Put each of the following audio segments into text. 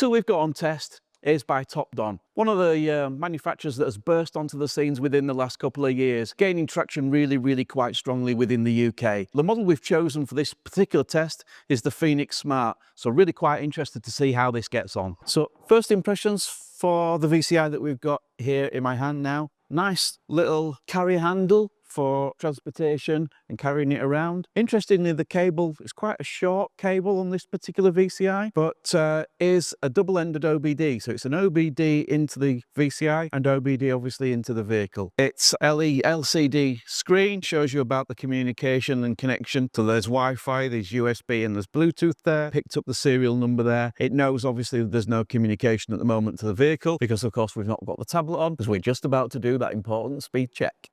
So we've got on test is by Topdon, one of the manufacturers that has burst onto the scenes within the last couple of years, gaining traction really quite strongly within the UK. The model we've chosen for this particular test is the Phoenix Smart, so really quite interested to see how this gets on. So first impressions for the VCI that we've got here in my hand now. Nice little carry handle for transportation and carrying it around. Interestingly, the cable is quite a short cable on this particular VCI, but is a double-ended OBD. So it's an OBD into the VCI and OBD obviously into the vehicle. It's LCD screen, shows you about the communication and connection. So there's Wi-Fi, there's USB and there's Bluetooth there. Picked up the serial number there. It knows obviously there's no communication at the moment to the vehicle because of course we've not got the tablet on because we're just about to do that important speed check.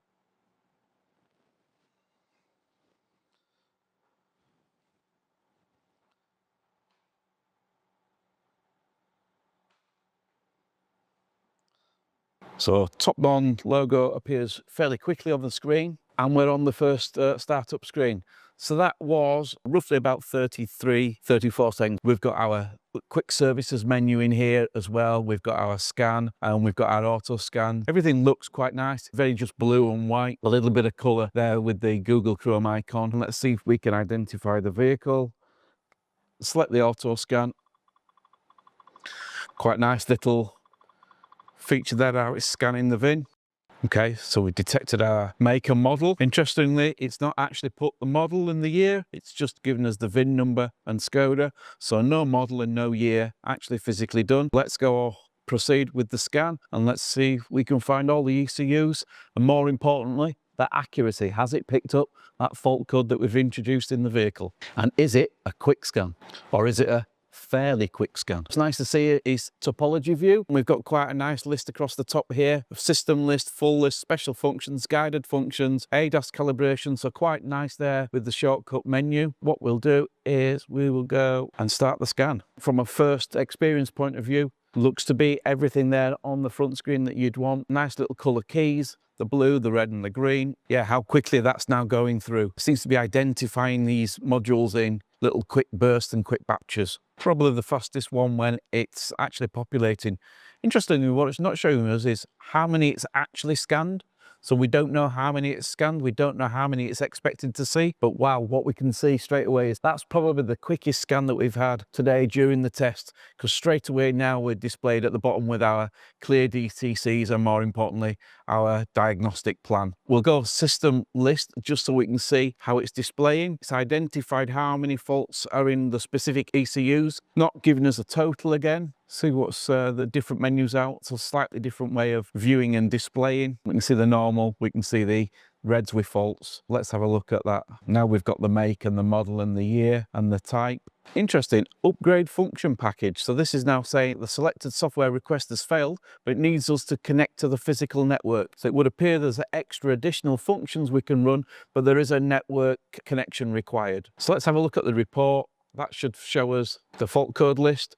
So Topdon logo appears fairly quickly on the screen and we're on the first startup screen. So that was roughly about 34 seconds. We've got our quick services menu in here as well. We've got our scan and we've got our auto scan. Everything looks quite nice, very just blue and white, a little bit of colour there with the Google Chrome icon. Let's see if we can identify the vehicle. Select the auto scan. Quite nice little feature there, how it's scanning the VIN. Okay, so we detected our make and model. Interestingly, it's not actually put the model and the year, it's just given us the VIN number and Skoda. So no model and no year actually physically done. Let's go proceed with the scan and let's see if we can find all the ECUs and more importantly, that accuracy. Has it picked up that fault code that we've introduced in the vehicle? And is it a quick scan or is it a fairly quick scan? It's nice to see is Topology view. We've got quite a nice list across the top here of system list, full list, special functions, guided functions, ADAS calibration, so quite nice there with the shortcut menu. What we'll do is we will go and start the scan. From a first experience point of view, looks to be everything there on the front screen that you'd want. Nice little colour keys, the blue, the red and the green. Yeah, how quickly that's now going through. Seems to be identifying these modules in little quick bursts and quick batches. Probably the fastest one when it's actually populating. Interestingly, what it's not showing us is how many it's actually scanned. So we don't know how many it's scanned, we don't know how many it's expected to see, but wow, what we can see straight away is that's probably the quickest scan that we've had today during the test, because straight away now we're displayed at the bottom with our clear DTCs and more importantly, our diagnostic plan. We'll go system list just so we can see how it's displaying. It's identified how many faults are in the specific ECUs, not giving us a total again. See what's the different menus out. It's a slightly different way of viewing and displaying. We can see the normal, we can see the reds with faults. Let's have a look at that. Now we've got the make and the model and the year and the type. Interesting, upgrade function package. So this is now saying the selected software request has failed, but it needs us to connect to the physical network. So it would appear there's extra additional functions we can run, but there is a network connection required. So let's have a look at the report. That should show us the fault code list.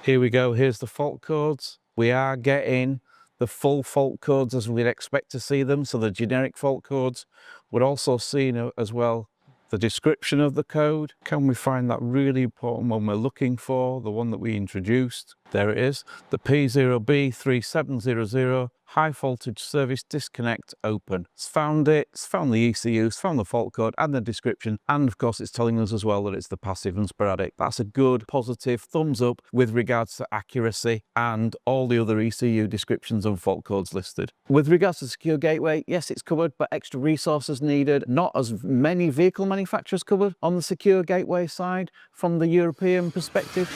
Here we go, here's the fault codes. We are getting the full fault codes as we'd expect to see them, so the generic fault codes. We're also seeing as well the description of the code. Can we find that really important one we're looking for, the one that we introduced? There it is, the P0B3700 high voltage service disconnect open. It's found it, it's found the ECU, it's found the fault code and the description, and of course it's telling us as well that it's the passive and sporadic. That's a good positive thumbs up with regards to accuracy and all the other ECU descriptions and fault codes listed. With regards to secure gateway, yes, it's covered, but extra resources needed. Not as many vehicle manufacturers covered on the secure gateway side from the European perspective.